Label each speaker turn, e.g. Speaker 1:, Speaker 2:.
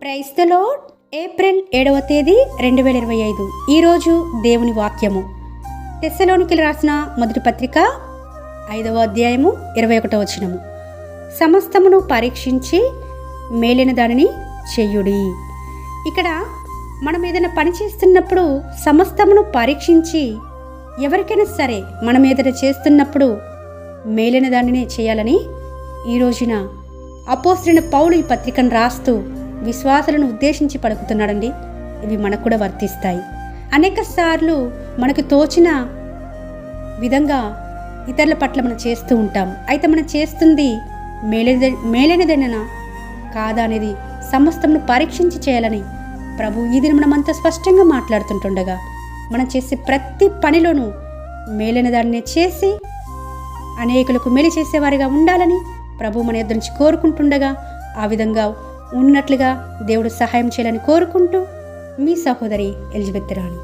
Speaker 1: Praise the lord. April 7వ తేదీ 2025. ఈరోజు దేవుని వాక్యము తెస్సలోనికీయులకు రాసిన మొదటి పత్రిక 5వ అధ్యాయము 21వ వచనము. సమస్తమును పరీక్షించి మేలైన దానిని చెయ్యుడి. ఇక్కడ మనం ఏదైనా పని చేస్తున్నప్పుడు సమస్తమును పరీక్షించి, ఎవరికైనా సరే మనం ఏదైనా చేస్తున్నప్పుడు మేలైన దానిని చేయాలని ఈ రోజున అపోస్తలుడైన పౌలు ఈ పత్రికను రాస్తూ విశ్వాసులను ఉద్దేశించి పలుకుతున్నాడండి. ఇవి మనకు కూడా వర్తిస్తాయి. అనేక సార్లు మనకు తోచిన విధంగా ఇతరుల పట్ల మనం చేస్తూ ఉంటాం. అయితే మనం చేస్తుంది మేలైనదేనా కాదా అనేది సమస్తమును పరీక్షించి చేయాలని ప్రభు ఈ దినం మనమంతా స్పష్టంగా మాట్లాడుతుంటుండగా, మనం చేసే ప్రతి పనిలోనూ మేలైన దాన్ని చేసి అనేకులకు మేలు చేసేవారిగా ఉండాలని ప్రభు మన యొద్ద నుంచి కోరుకుంటుండగా, ఆ విధంగా ఉన్నట్లుగా దేవుడు సహాయం చేయాలని కోరుకుంటూ మీ సహోదరి ఎలిజబెత్ రాణి.